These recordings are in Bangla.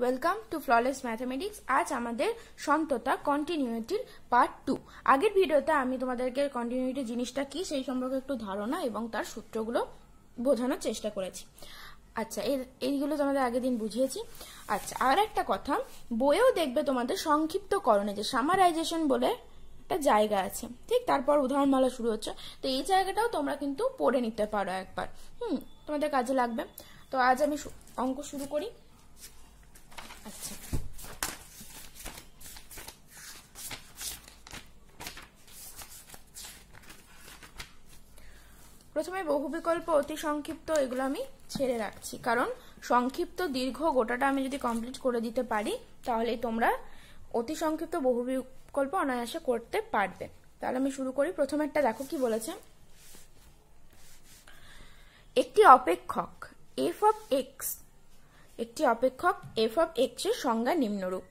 Welcome to flawless mathematics. আজ আমাদের সন্ততা কন্টিনিউটির পার্ট 2। আগের ভিডিওতে আমি তোমাদেরকে কন্টিনিউটি জিনিসটা কি সেই সম্পর্কে একটু ধারণা এবং তার সূত্রগুলো বোঝানোর চেষ্টা করেছি। আচ্ছা, এইগুলো তোমাদের আগের দিন বুঝিয়েছি। আচ্ছা, আর একটা কথা, বইয়েও দেখবে তোমাদের সংক্ষিপ্তকরণে যে সামারাইজেশন বলে একটা জায়গা আছে, ঠিক তারপর উদাহরণমালা শুরু হচ্ছে। তো এই জায়গাটাও তোমরা কিন্তু পড়ে নিতে পারো একবার, তোমাদের কাজে লাগবে। তো আজ আমি অঙ্ক শুরু করি। আচ্ছা, প্রথমে বহুবিকল্প, অতি সংক্ষিপ্ত এগুলো আমি ছেড়ে রাখছি, কারণ সংক্ষিপ্ত দীর্ঘ গোটাটা আমি যদি কমপ্লিট করে দিতে পারি তাহলে তোমরা অতি সংক্ষিপ্ত বহুবিকল্প অনায়াসে করতে পারবে। তাহলে আমি শুরু করি। প্রথমেরটা দেখো কি বলেছে, একটি অপেক্ষক f of x, একটি অপেক্ষক f of x এর সংজ্ঞা নিম্নরূপ।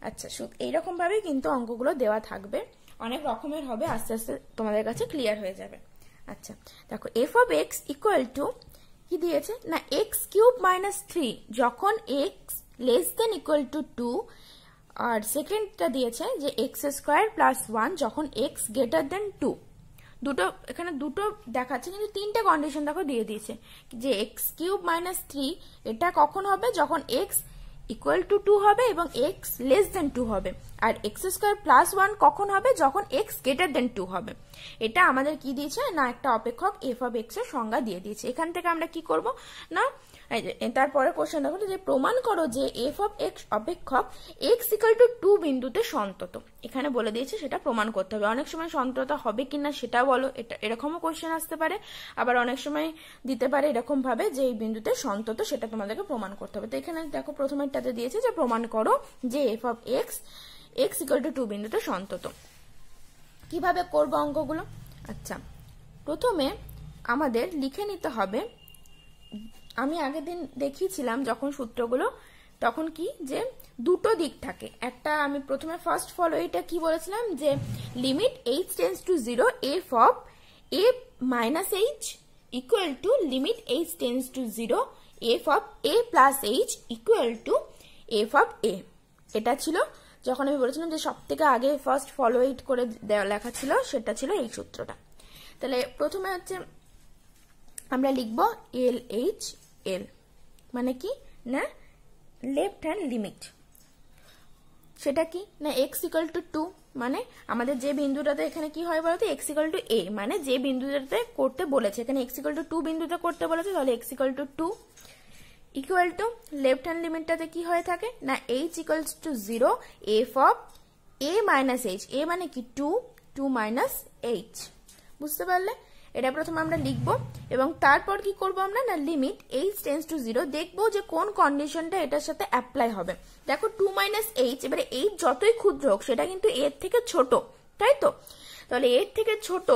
আচ্ছা, এইরকম ভাবে কিন্তু অঙ্কগুলো দেওয়া থাকবে, অনেক রকমের হবে, আস্তে আস্তে তোমাদের কাছে ক্লিয়ার হয়ে যাবে। আচ্ছা দেখো, f of x equal two কি দিয়েছে না x কিউব মাইনাস 3 যখন x less than equal to 2, আর সেকেন্ডটা দিয়েছে যে x স্কোয়ার প্লাস 1 যখন x গ্রেটার দেন 2। দুটো এখানে দুটো দেখাচ্ছে, কিন্তু তিনটে কন্ডিশন দেখো দিয়ে দিয়েছে যে x কিউব মাইনাস 3 এটা কখন হবে, যখন x ইকুয়াল টু 2 হবে এবং x লেস দেন 2 হবে, আর x স্কোয়ার প্লাস 1 কখন হবে, যখন x গ্রেটার দেন 2 হবে। এটা আমাদের কি দিয়েছে না একটা অপেক্ষক f of x এর সংজ্ঞা দিয়ে দিয়েছে। এখান থেকে আমরা কি করব না, তারপরে কোশ্চেন দেখো যে প্রমাণ করো যে f of x অপেক্ষক x ইকুয়াল টু 2 বিন্দুতে সন্তত। এখানে বলে দিয়েছে সেটা প্রমাণ করতে হবে। অনেক সময় সন্তত হবে কিনা সেটা বলো, এটা এরকমও কোশ্চেন আসতে পারে, আবার অনেক সময় দিতে পারে এরকম ভাবে যে এই বিন্দুতে সন্তত, সেটা তোমাদেরকে প্রমাণ করতে হবে। তো এখানে দেখো প্রথমেরটাতে দিয়েছে যে প্রমাণ করো যে f of x equal to 2 বিন্দুতে সন্তত। কিভাবে করব অঙ্কগুলো? আচ্ছা, প্রথমে আমাদের লিখে নিতে হবে, আমি আগের দিন দেখিয়েছিলাম যখন সূত্রগুলো, তখন কি যে দুটো দিক থাকে। একটা আমি প্রথমে ফার্স্ট ফলো, এটা কি বলেছিলাম যে limit h tends to 0 f of a minus h equal to limit h tends to 0 f of a plus h equal to f of a। এটা ছিল যখন আমি বলেছিলাম যে সব থেকে আগে ফার্স্ট ফলো ইট করে লেখা ছিল, সেটা ছিল এই সূত্রটা। তাহলে প্রথমে হচ্ছে আমরা লিখব LH, L মানে কি না লেফট হ্যান্ড লিমিট, সেটা কি না x ইকুয়াল টু 2, মানে আমাদের যে বিন্দুটাতে এখানে কি হয় বলতো x ইকুয়াল টু a, মানে যে বিন্দুটাতে করতে বলেছে, এখানে x ইকুয়াল টু 2 বিন্দুতে করতে বলেছে, তাহলে x equal to 2 equal to left hand লিমিটটাতে কি হয়ে থাকে না h equals to 0 f of a minus h, a মানে কি 2 মাইনাস h। বুঝতে পারলে? এটা প্রথমে আমরা লিখবো এবং তারপর কি করব আমরা না লিমিট h টেন্ডস টু 0, দেখবো যে কোন কন্ডিশনটা এটার সাথে অ্যাপ্লাই হবে। দেখো 2 মাইনাস h, এবারে h যতই ক্ষুদ্র হোক সেটা কিন্তু এর থেকে ছোট, তাই তো? তাহলে এর থেকে ছোট,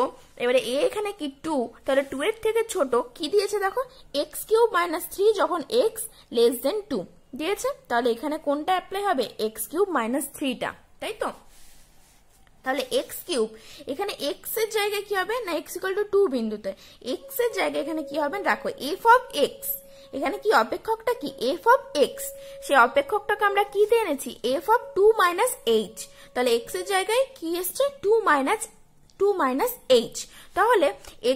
এবারে a এখানে কি 2, তাহলে 2 এর থেকে ছোট কি দিয়েছে দেখো x কিউব মাইনাস 3 যখন x লেস দেন 2 দিয়েছে, তাহলে এখানে কোনটা অ্যাপ্লাই হবে x কিউব মাইনাস 3টা, তাই তো? তাহলে x কিউব এখানে x এর জায়গায় কি হবে না x ইকুয়াল টু 2 বিন্দুতে x এর জায়গায় এখানে কি হবে দেখো f of x, এখানে কি অপেক্ষকটা কি f of x, সেই অপেক্ষকটাকে আমরা কি দিয়ে এনেছি f of 2 মাইনাস h, তাহলে x এর জায়গায় কি এসছে 2 মাইনাস h, তাহলে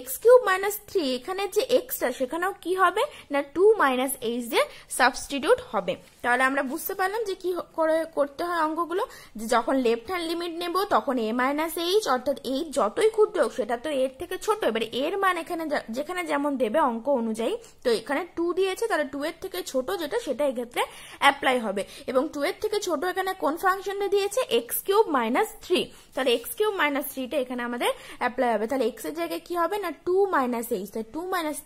x কিউব মাইনাস 3 এখানে যে xটা সেখানেও কি হবে না 2 মাইনাস h দিয়ে সাবস্টিটিউট হবে। তাহলে আমরা বুঝতে পারলাম যে কি করে করতে হয় অঙ্কগুলো, যে যখন লেফট হ্যান্ড লিমিট নেব তখন a মাইনাস h, অর্থাৎ h যতই ক্ষুদ্র হোক সেটা তো এর থেকে ছোট, এবারে এর মান এখানে যেখানে যেমন দেবে অঙ্ক অনুযায়ী, তো এখানে 2 দিয়েছে, তাহলে 2 এর থেকে ছোট যেটা সেটা এক্ষেত্রে অ্যাপ্লাই হবে, এবং 2 এর থেকে ছোট এখানে কোন ফাংশনটা দিয়েছে x কিউব মাইনাস 3, তাহলে x কিউব মাইনাস 3টা এখানে আমাদের অ্যাপ্লাই হবে। তাহলে x এর জায়গায় কি হবে না 2 মাইনাস h, তাহলে 2 মাইনাস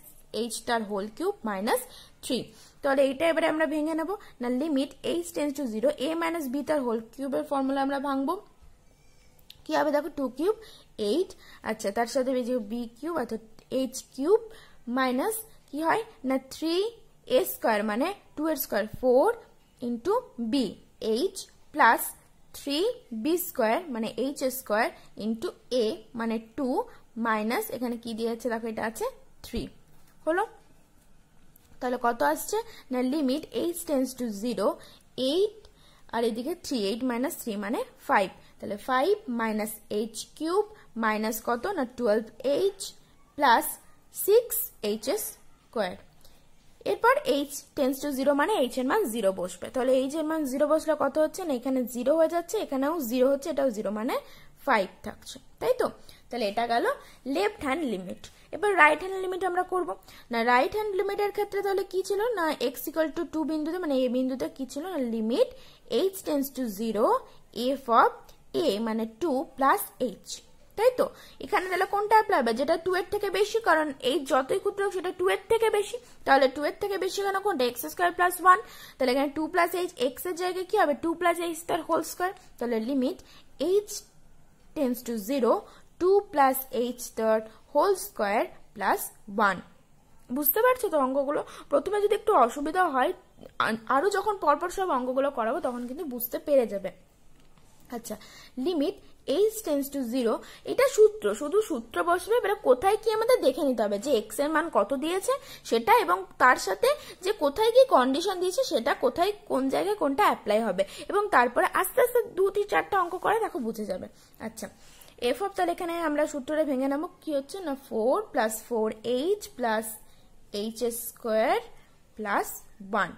h তার হোল কিউব মাইনাস 3। তাহলে এইটা এবারে আমরা ভেঙে নেব না limit h tends to 0 a minus b তার হোল কিউবের ফর্মুলা আমরা ভাঙবো, কি হবে দেখো 2 কিউব 8, আচ্ছা তার সাথে b কিউব অর্থাৎ h কিউব মাইনাস কি হয় না 3a স্কোয়ার মানে 2 এর square 4 into b h plus 3b square মানে h স্কোয়ার ইন্টু a মানে 2 মাইনাস এখানে কি দিয়েছে দেখো এটা আছে 3 হলো। তাহলে কত আসছে না লিমিট h টেন্ডস টু 0 8 আর এদিকে 3, 8 মাইনাস 3 মানে 5, তাহলে 5 মাইনাস h কিউব মাইনাস কত না 12h প্লাস 6h স্কোয়ার। এরপর h টেন্স টু 0 মানে h এর মান 0 বসবে, তাহলে h এর মান 0 বসলে কত হচ্ছে না এখানে 0 হয়ে যাচ্ছে, এখানেও 0 হচ্ছে, এটাও 0 মানে 5 থাকছে, তাই তো। তাহলে এটা গেল লেফট হ্যান্ড লিমিট। এবার রাইট হ্যান্ড লিমিট আমরা করব না। রাইট হ্যান্ড লিমিটের ক্ষেত্রে তাহলে কি ছিল না x ইকুয়াল টু 2 বিন্দুতে মানে a বিন্দুতে কি ছিল না limit h tends to 0 f of a মানে 2 প্লাস h, তাই তো। এখানে তাহলে কোনটা অ্যাপ্লাই হবে, যেটা 2 এর থেকে বেশি, কারণ এই যতই ক্ষুদ্র হোক সেটা 2 এর থেকে বেশি, তাহলে 2 এর থেকে বেশি কেন কোনটা x স্কয়ার প্লাস 1, তাহলে এখানে 2 প্লাস h, x এর জায়গায় কি হবে 2 প্লাস h তার হোল স্কয়ার, তাহলে limit h tends to 0 2 plus h তার হোল স্কয়ার প্লাস 1। বুঝতে পারছো তো অঙ্কগুলো? প্রথমে যদি একটু অসুবিধা হয়, আরো যখন পরপর সব অঙ্কগুলো করাবো তখন কিন্তু বুঝতে পেরে যাবে। আচ্ছা, লিমিট h টেন্স টু 0, এটা সূত্র, শুধু সূত্র বসবে, এবারে কোথায় কি আমাদের দেখে নিতে হবে যে x এর মান কত দিয়েছে সেটা, এবং তার সাথে যে কোথায় কি কন্ডিশন দিয়েছে সেটা, কোথায় কোন জায়গায় কোনটা অ্যাপ্লাই হবে, এবং তারপরে আস্তে আস্তে 2-4টা অঙ্ক করে দেখো বুঝে যাবে। আচ্ছা, এফ অফ, তাহলে এখানে আমরা সূত্রটা ভেঙে নেবো, কি হচ্ছে না 4 plus 4h plus h square plus 1।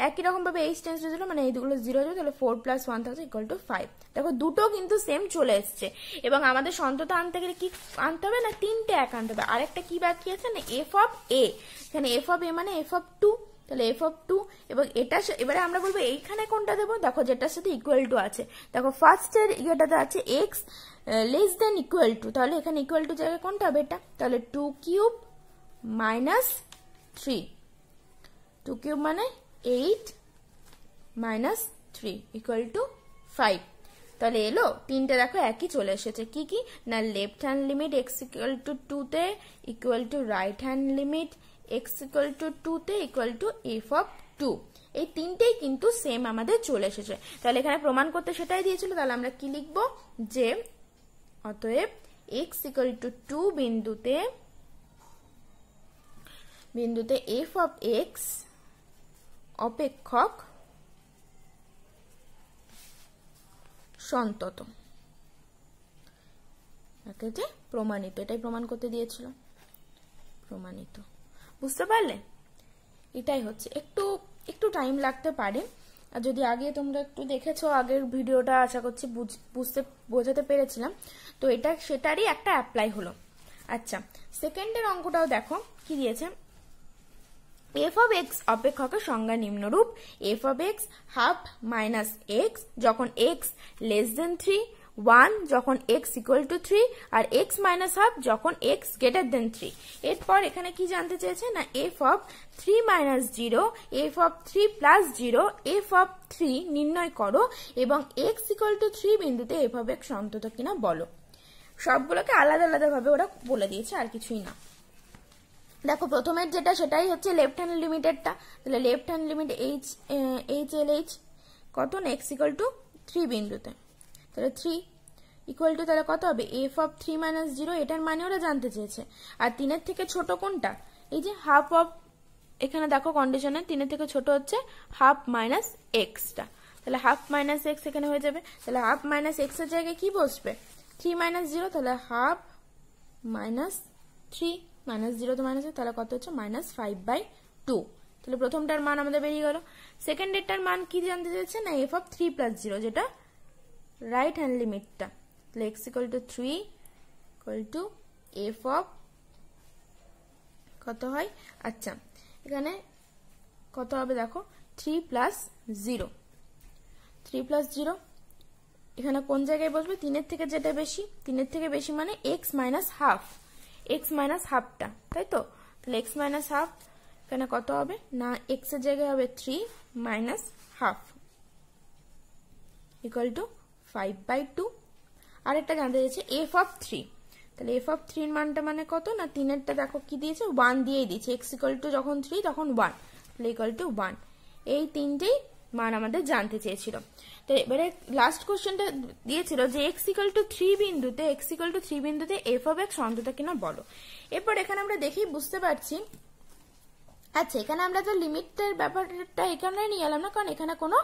একই রকম ভাবে h টেন্স টু 0 মানে এই দুগুলো 0 যাবে, তাহলে 4 প্লাস 1 থাকছে ইকুয়াল টু 5। দেখো দুটো কিন্তু সেম চলে এসছে, এবং আমাদের সন্ততা আনতে গেলে কি আনতে হবে না 3টে এক আনতে হবে। আরেকটা কি বাকি আছে না এফ অফ এ, এখানে এফ অফ এ মানে এফ অফ 2, তাহলে এফ অফ 2, এবং এটা এবারে আমরা বলবো এইখানে কোনটা দেবো, দেখো যেটার সাথে ইকুয়াল টু আছে, দেখো ফার্স্টের ইয়েটাতে আছে x less than equal to, তাহলে এখানে ইকুয়াল টু জায়গায় কোনটা হবে এটা, তাহলে 2 কিউব মাইনাস 3, 2 কিউব মানে 8 মাইনাস 3 ইকুয়াল টু 5। তাহলে এলো তিনটে, দেখো একই চলে এসেছে, কি কি না left hand limit x equal to 2 তে equal to right hand limit x equal to 2 তে ইকুয়াল টু f অফ 2। এই তিনটেই কিন্তু সেম আমাদের চলে এসেছে। তাহলে এখানে প্রমাণ করতে সেটাই দিয়েছিল, তাহলে আমরা কি লিখবো যে অতএব x ইকুয়াল টু 2 বিন্দুতে f অফ x অপেক্ষক সন্তত, প্রমাণিত, এটাই প্রমাণ করতে দিয়েছিল, প্রমাণিত। বুঝতে পারলে? এটাই হচ্ছে, একটু টাইম লাগতে পারে, আর যদি আগে তোমরা একটু দেখেছো আগের ভিডিওটা, আশা করছি বোঝাতে পেরেছিলাম, তো এটা সেটারই একটা অ্যাপ্লাই হলো। আচ্ছা, সেকেন্ডের অঙ্কটাও দেখো কি দিয়েছে, f of x অপেক্ষকের সংজ্ঞা নিম্নরূপ, f of x half minus x যখন x লেস দেন 3, 1 যখন x ইকুয়াল টু 3, আর x মাইনাস হাফ যখন x গ্রেটার দেন 3। এরপর এখানে কি জানতে চেয়েছে না f of 3 minus 0, f of 3 plus 0, f of 3 নির্ণয় করো, এবং x ইকুয়াল টু 3 বিন্দুতে f of x সন্তত কিনা বলো। সবগুলোকে আলাদা আলাদা ভাবে ওরা বলে দিয়েছে, আর কিছুই না। দেখো প্রথমের যেটা সেটাই হচ্ছে লেফট হ্যান্ড লিমিটেডটা, তাহলে লেফট হ্যান্ড লিমিট h এল h কত না x ইকুয়াল টু 3 বিন্দুতে, তাহলে 3 ইকুয়াল টু, তাহলে কত হবে f অফ 3 মাইনাস 0, এটার মানে ওরা জানতে চেয়েছে। আর 3-এর থেকে ছোট কোনটা, এই যে হাফ অফ, এখানে দেখো কন্ডিশনে 3-এর থেকে ছোট হচ্ছে হাফ মাইনাস এক্সটা, তাহলে হাফ মাইনাস এক্স এখানে হয়ে যাবে, তাহলে হাফ মাইনাস এক্স এর জায়গায় কি বসবে 3 মাইনাস 0, তাহলে হাফ মাইনাস 3 মাইনাস 0 তো মাইনাস, তাহলে কত হচ্ছে মাইনাস 5/2। তাহলে প্রথমটার মান আমাদের বেরিয়ে গেল। সেকেন্ডেরটার মান কি জানতে চাইছে না f অফ 3 প্লাস 0, যেটা রাইট হ্যান্ড লিমিটটা, তাহলে x equal to 3 equal to f of কত হয়, আচ্ছা এখানে কত হবে দেখো 3 প্লাস 0, 3 প্লাস 0 এখানে কোন জায়গায় বসবে, 3-এর থেকে যেটা বেশি, 3-এর থেকে বেশি মানে x minus half, x minus হাফটা, তাই তো। তাহলে x মাইনাস হাফ এখানে কত হবে না x এর জায়গায় হবে 3 মাইনাস হাফ ইকুয়াল টু 5/2। আরেকটা জানতে চাইছে f অফ 3, তাহলে f অফ 3 এর মানটা মানে কত না 3-এরটা দেখো কি দিয়েছে 1 দিয়েই দিয়েছে, x ইকুয়াল টু যখন 3 তখন 1, তাহলে ইকুয়াল টু 1। এই তিনটেই মান আমাদের জানতে চেয়েছিল। তো এবারে লাস্ট কোশ্চেনটা দিয়েছিল যে x ইকুয়াল টু 3 বিন্দুতে f অফ x সন্তত কিনা বলো। এরপর এখানে আমরা দেখেই বুঝতে পারছি আচ্ছা, এখানে আমরা তো লিমিটের ব্যাপারটা এখানে নিয়ে এলাম না, কারণ এখানে কোনো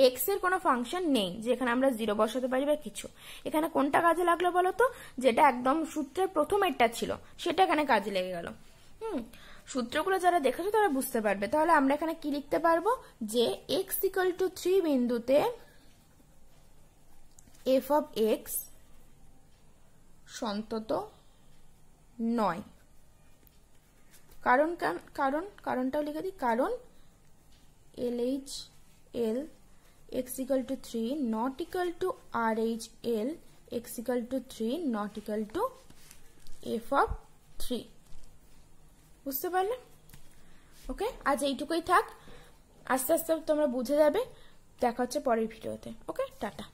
এক্স এর কোনো ফাংশন নেই যে এখানে আমরা 0 বসাতে পারি বা কিছু। এখানে কোনটা কাজে লাগলো বলতো, যেটা একদম সূত্রের প্রথমেরটা ছিল সেটা এখানে কাজে লেগে গেল। সূত্রগুলো যারা দেখেছো তারা বুঝতে পারবে। তাহলে আমরা এখানে কি লিখতে পারবো, যে x = 3 বিন্দুতে f of x সন্তত নয়। কারণটাও লিখে দিই, কারণ LHL x = 3 not equal to RHL x = 3 not equal to f of 3। বুঝতে পারলে? ওকে, আজ এইটুকুই থাক, আস্তে আস্তে তোমরা বুঝে যাবে। দেখা হচ্ছে পরের ভিডিওতে। ওকে, টাটা।